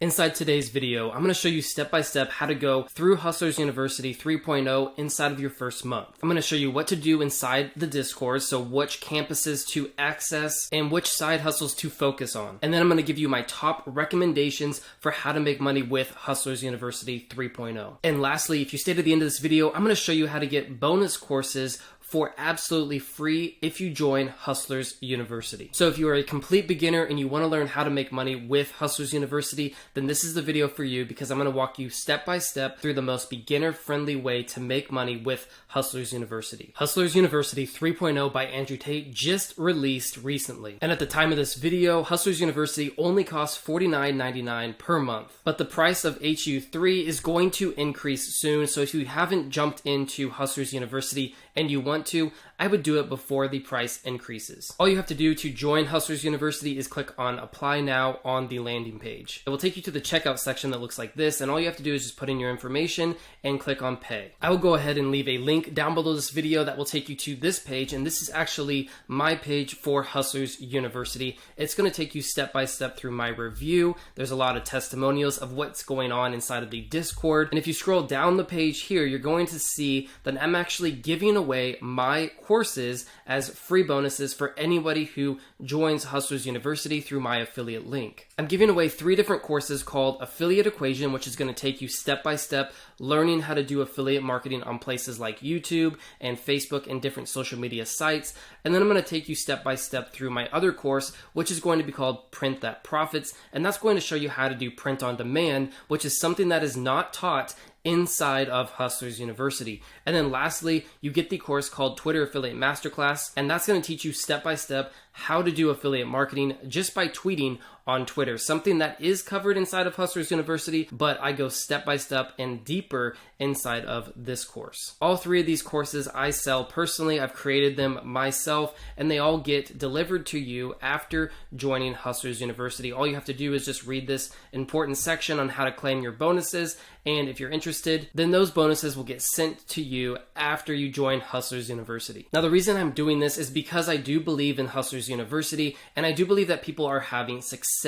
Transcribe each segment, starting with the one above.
Inside today's video, I'm going to show you step by step how to go through Hustlers University 3.0 inside of your first month. I'm going to show you what to do inside the Discord, so which campuses to access and which side hustles to focus on. And then I'm going to give you my top recommendations for how to make money with Hustlers University 3.0. And lastly, if you stay to the end of this video, I'm going to show you how to get bonus courses for absolutely free if you join Hustlers University. So if you are a complete beginner and you want to learn how to make money with Hustlers University, then this is the video for you, because I'm going to walk you step by step through the most beginner-friendly way to make money with Hustlers University. Hustlers University 3.0 by Andrew Tate just released recently. And at the time of this video, Hustlers University only costs $49.99 per month. But the price of HU3 is going to increase soon, so if you haven't jumped into Hustlers University and you want to, I would do it before the price increases. All you have to do to join Hustlers University is click on Apply Now on the landing page. It will take you to the checkout section that looks like this, and all you have to do is just put in your information and click on Pay. I will go ahead and leave a link down below this video that will take you to this page, and this is actually my page for Hustlers University. It's going to take you step by step through my review. There's a lot of testimonials of what's going on inside of the Discord, and if you scroll down the page here, you're going to see that I'm actually giving away my courses as free bonuses for anybody who joins Hustlers University through my affiliate link. I'm giving away 3 different courses called Affiliate Equation, which is going to take you step by step learning how to do affiliate marketing on places like YouTube and Facebook and different social media sites. And then I'm going to take you step by step through my other course, which is going to be called Print That Profits. And that's going to show you how to do print on demand, which is something that is not taught inside of Hustlers University. And then lastly, you get the course called Twitter Affiliate Masterclass, and that's going to teach you step by step how to do affiliate marketing just by tweeting on Twitter, something that is covered inside of Hustlers University, but I go step by step and deeper inside of this course. All 3 of these courses I sell personally. I've created them myself, and they all get delivered to you after joining Hustlers University. All you have to do is just read this important section on how to claim your bonuses, and if you're interested, then those bonuses will get sent to you after you join Hustlers University. Now, the reason I'm doing this is because I do believe in Hustlers University, and I do believe that people are having success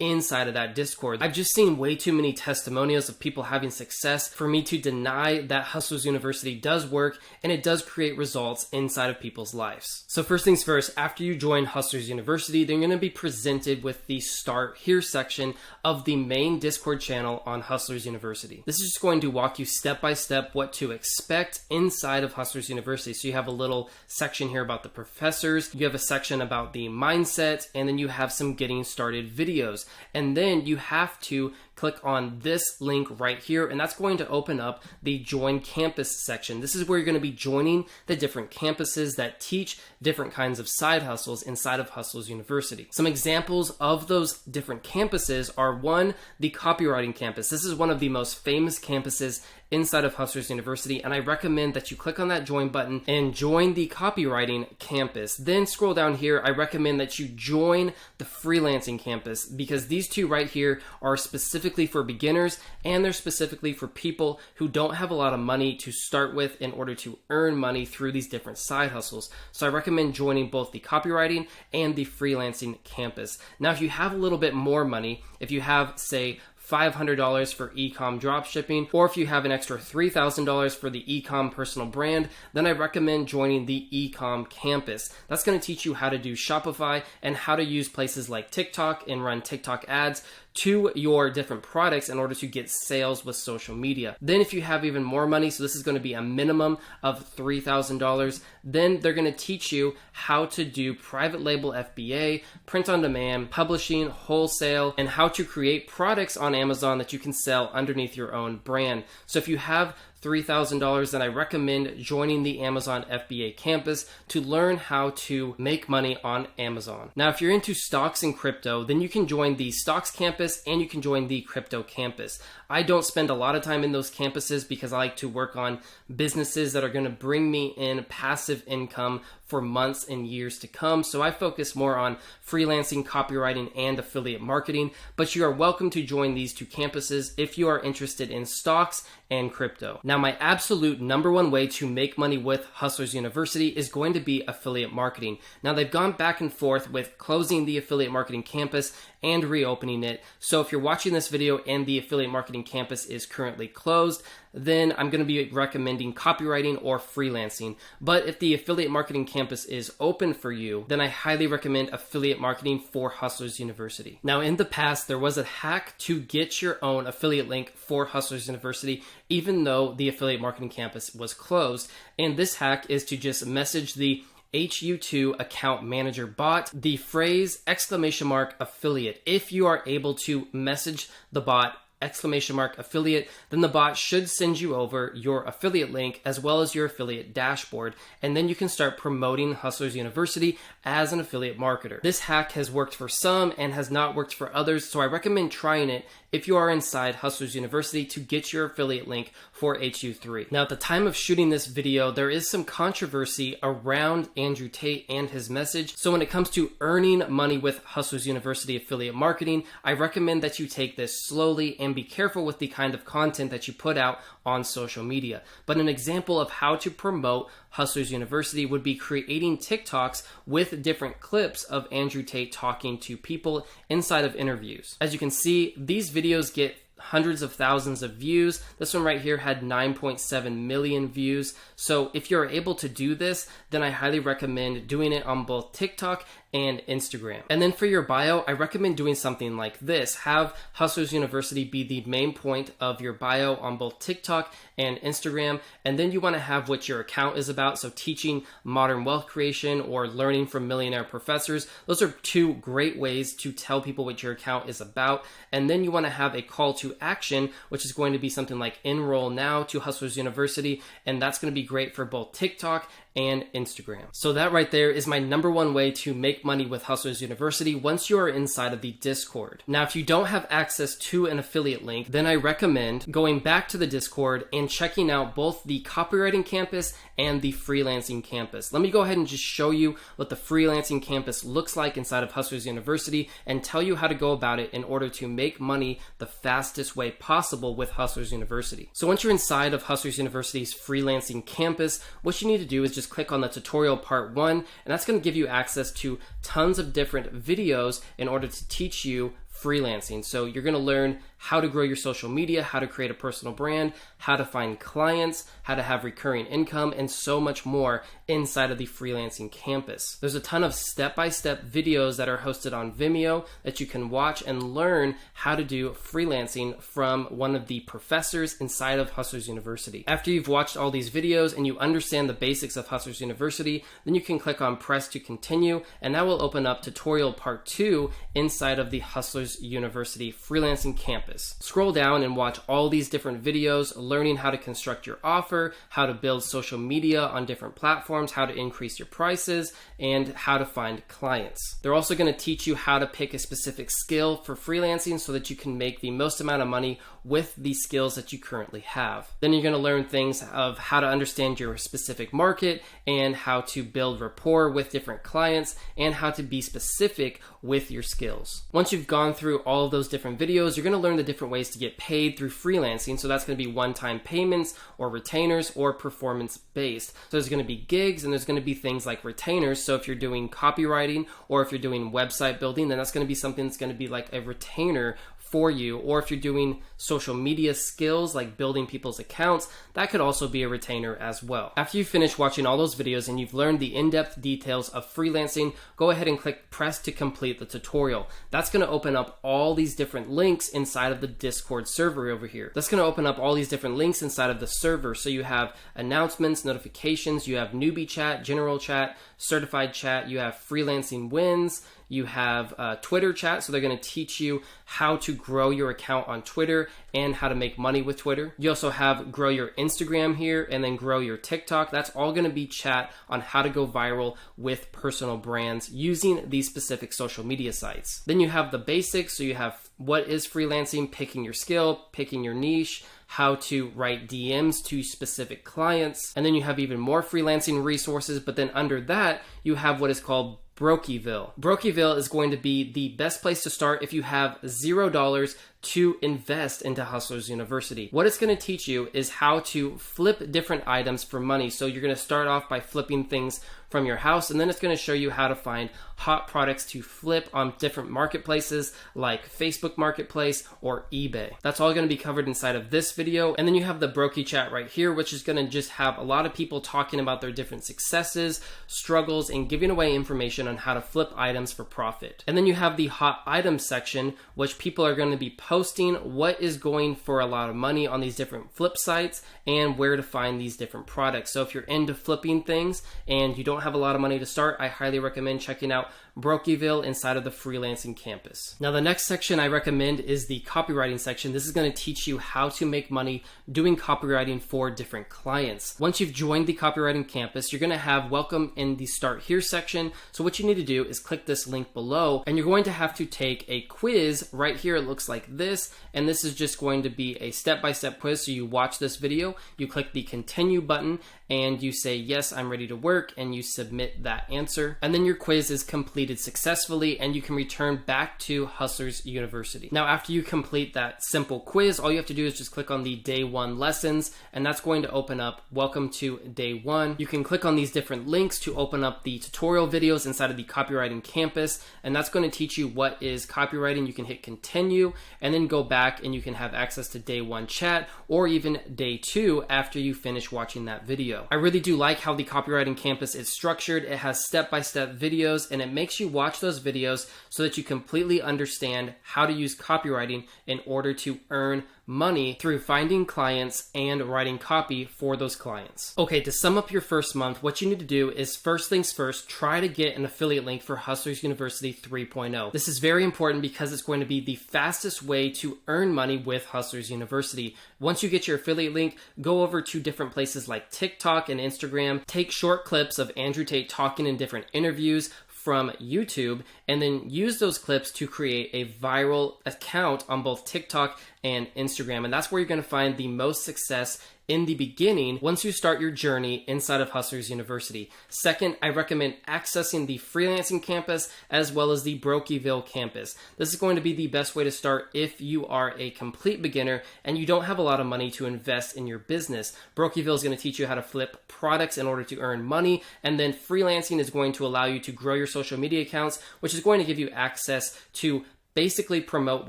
inside of that Discord. I've just seen way too many testimonials of people having success for me to deny that Hustlers University does work and it does create results inside of people's lives. So first things first, after you join Hustlers University, then you're going to be presented with the Start Here section of the main Discord channel on Hustlers University. This is just going to walk you step by step what to expect inside of Hustlers University. So you have a little section here about the professors, you have a section about the mindset, and then you have some getting started videos. And then you have to click on this link right here, and that's going to open up the Join Campus section. This is where you're going to be joining the different campuses that teach different kinds of side hustles inside of Hustlers University. Some examples of those different campuses are: 1, the Copywriting campus. This is one of the most famous campuses inside of Hustlers University, and I recommend that you click on that join button and join the Copywriting campus. Then scroll down here, I recommend that you join the Freelancing campus, because these 2 right here are specifically for beginners, and they're specifically for people who don't have a lot of money to start with in order to earn money through these different side hustles. So I recommend joining both the Copywriting and the Freelancing campus. Now, if you have a little bit more money, if you have, say, $500 for e-com dropshipping, or if you have an extra $3,000 for the e-com personal brand, then I recommend joining the e-com campus. That's going to teach you how to do Shopify and how to use places like TikTok and run TikTok ads to your different products in order to get sales with social media. Then if you have even more money, so this is going to be a minimum of $3,000, then they're going to teach you how to do private label FBA, print on demand, publishing, wholesale, and how to create products on Amazon that you can sell underneath your own brand. So if you have $3,000, then I recommend joining the Amazon FBA campus to learn how to make money on Amazon. Now, if you're into stocks and crypto, then you can join the stocks campus and you can join the crypto campus. I don't spend a lot of time in those campuses because I like to work on businesses that are going to bring me in passive income for months and years to come. So I focus more on freelancing, copywriting, and affiliate marketing, but you are welcome to join these two campuses if you are interested in stocks and crypto. Now, my absolute number one way to make money with Hustlers University is going to be affiliate marketing. Now, they've gone back and forth with closing the affiliate marketing campus and reopening it. So if you're watching this video and the affiliate marketing campus is currently closed, then I'm going to be recommending copywriting or freelancing. But if the affiliate marketing campus is open for you, then I highly recommend affiliate marketing for Hustlers University. Now, in the past, there was a hack to get your own affiliate link for Hustlers University, even though the affiliate marketing campus was closed. And this hack is to just message the 𝗬𝗢𝗢𝗢𝗦 account manager bot the phrase !affiliate. If you are able to message the bot !affiliate, then the bot should send you over your affiliate link as well as your affiliate dashboard, and then you can start promoting Hustlers University as an affiliate marketer. This hack has worked for some and has not worked for others, so I recommend trying it if you are inside Hustlers University to get your affiliate link for 𝗬𝗢𝗢𝗢𝗦. Now, at the time of shooting this video, there is some controversy around Andrew Tate and his message. So when it comes to earning money with Hustlers University affiliate marketing, I recommend that you take this slowly and be careful with the kind of content that you put out on social media. But an example of how to promote Hustlers University would be creating TikToks with different clips of Andrew Tate talking to people inside of interviews. As you can see, these videos get hundreds of thousands of views. This one right here had 9.7 million views. So if you're able to do this, then I highly recommend doing it on both TikTok and Instagram. And then for your bio, I recommend doing something like this. Have Hustlers University be the main point of your bio on both TikTok and Instagram. And then you want to have what your account is about. So teaching modern wealth creation or learning from millionaire professors. Those are two great ways to tell people what your account is about. And then you want to have a call to action, which is going to be something like enroll now to Hustlers University. And that's going to be great for both TikTok and Instagram. So that right there is my number one way to make money with Hustlers University once you are inside of the Discord. Now, if you don't have access to an affiliate link, then I recommend going back to the Discord and checking out both the copywriting campus and the freelancing campus. Let me go ahead and just show you what the freelancing campus looks like inside of Hustlers University and tell you how to go about it in order to make money the fastest way possible with Hustlers University. So once you're inside of Hustlers University's freelancing campus, what you need to do is just click on the tutorial part 1, and that's going to give you access to tons of different videos in order to teach you freelancing. So you're going to learn how to grow your social media, how to create a personal brand, how to find clients, how to have recurring income, and so much more inside of the freelancing campus. There's a ton of step-by-step videos that are hosted on Vimeo that you can watch and learn how to do freelancing from one of the professors inside of Hustlers University. After you've watched all these videos and you understand the basics of Hustlers University, then you can click on press to continue, and that will open up tutorial part 2 inside of the Hustlers University freelancing campus. Scroll down and watch all these different videos, learning how to construct your offer, how to build social media on different platforms, how to increase your prices, and how to find clients. They're also going to teach you how to pick a specific skill for freelancing so that you can make the most amount of money with the skills that you currently have. Then you're going to learn things of how to understand your specific market and how to build rapport with different clients and how to be specific with your skills. Once you've gone through all of those different videos, you're going to learn the different ways to get paid through freelancing. So that's going to be one-time payments or retainers or performance-based. So there's going to be gigs and there's going to be things like retainers. So if you're doing copywriting or if you're doing website building, then that's going to be something that's going to be like a retainer for you. Or if you're doing social media skills like building people's accounts, that could also be a retainer as well. After you finish watching all those videos and you've learned the in-depth details of freelancing, go ahead and click press to complete the tutorial. That's going to open up all these different links inside of the Discord server over here. That's going to open up all these different links inside of the server. So you have announcements, notifications, you have newbie chat, general chat, certified chat, you have freelancing wins, You have Twitter chat, so they're going to teach you how to grow your account on Twitter and how to make money with Twitter. You also have grow your Instagram here and then grow your TikTok. That's all going to be chat on how to go viral with personal brands using these specific social media sites. Then you have the basics. So you have what is freelancing, picking your skill, picking your niche, how to write DMs to specific clients. And then you have even more freelancing resources. But then under that, you have what is called Brokieville. Brokieville is going to be the best place to start if you have $0 to invest into Hustlers University. What it's going to teach you is how to flip different items for money. So you're going to start off by flipping things from your house, and then it's going to show you how to find hot products to flip on different marketplaces like Facebook Marketplace or eBay. That's all going to be covered inside of this video. And then you have the Brokie chat right here, which is going to just have a lot of people talking about their different successes, struggles, and giving away information on how to flip items for profit. And then you have the hot items section, which people are going to be posting what is going for a lot of money on these different flip sites and where to find these different products. So if you're into flipping things and you don't have a lot of money to start, I highly recommend checking out Brokieville inside of the Freelancing campus. Now the next section I recommend is the copywriting section. This is going to teach you how to make money doing copywriting for different clients. Once you've joined the copywriting campus, you're going to have welcome in the start here section. So what you need to do is click this link below, and you're going to have to take a quiz right here. It looks like this, and this is just going to be a step-by-step quiz. So you watch this video, you click the continue button, and you say, yes, I'm ready to work, and you submit that answer. And then your quiz is completed successfully, and you can return back to Hustlers University. Now, after you complete that simple quiz, all you have to do is just click on the day 1 lessons, and that's going to open up welcome to day 1. You can click on these different links to open up the tutorial videos inside of the copywriting campus, and that's going to teach you what is copywriting. You can hit continue and then go back, and you can have access to day 1 chat or even day 2 after you finish watching that video. I really do like how the copywriting campus is structured. It has step-by-step videos, and it makes you watch those videos so that you completely understand how to use copywriting in order to earn money through finding clients and writing copy for those clients. Okay, to sum up your first month, what you need to do is first things first, try to get an affiliate link for Hustlers University 3.0. This is very important because it's going to be the fastest way to earn money with Hustlers University. Once you get your affiliate link, go over to different places like TikTok and Instagram, take short clips of Andrew Tate talking in different interviews from YouTube, and then use those clips to create a viral account on both TikTok and Instagram. And that's where you're going to find the most success in the beginning once you start your journey inside of Hustlers University. Second, I recommend accessing the Freelancing campus as well as the Brokieville campus. This is going to be the best way to start if you are a complete beginner and you don't have a lot of money to invest in your business. Brokieville is going to teach you how to flip products in order to earn money, and then Freelancing is going to allow you to grow your social media accounts, which is going to give you access to basically promote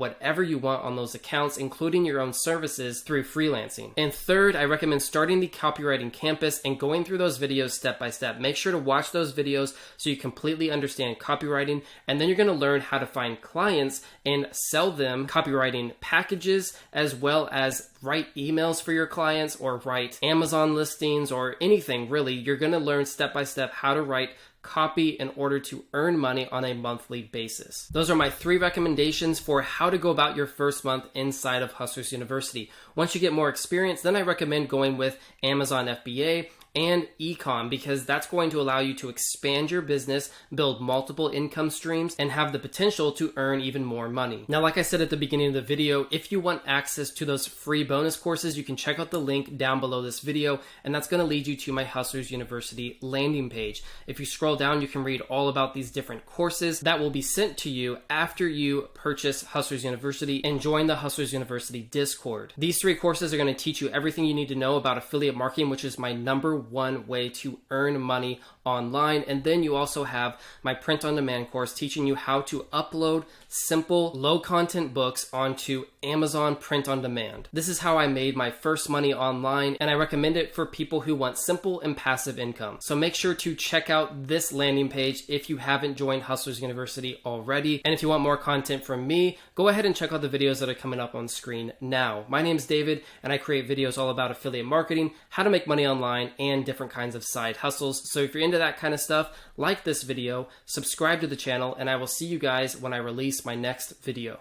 whatever you want on those accounts, including your own services through freelancing. And third, I recommend starting the copywriting campus and going through those videos step by step. Make sure to watch those videos so you completely understand copywriting, and then you're going to learn how to find clients and sell them copywriting packages, as well as write emails for your clients or write Amazon listings or anything really. You're going to learn step by step how to write copy in order to earn money on a monthly basis. Those are my 3 recommendations for how to go about your first month inside of Hustlers University. Once you get more experience, then I recommend going with Amazon FBA and ecom, because that's going to allow you to expand your business, build multiple income streams, and have the potential to earn even more money. Now, like I said at the beginning of the video, if you want access to those free bonus courses, you can check out the link down below this video, and that's going to lead you to my Hustlers University landing page. If you scroll down, you can read all about these different courses that will be sent to you after you purchase Hustlers University and join the Hustlers University Discord. These 3 courses are going to teach you everything you need to know about affiliate marketing, which is my #1 way to earn money online. And then you also have my print on demand course teaching you how to upload simple, low content books onto Amazon print on demand. This is how I made my first money online, and I recommend it for people who want simple and passive income. So make sure to check out this landing page if you haven't joined Hustlers University already. And if you want more content from me, go ahead and check out the videos that are coming up on screen now. My name is David, and I create videos all about affiliate marketing, how to make money online, and different kinds of side hustles. So if you're into that kind of stuff, like this video, subscribe to the channel, and I will see you guys when I release my next video.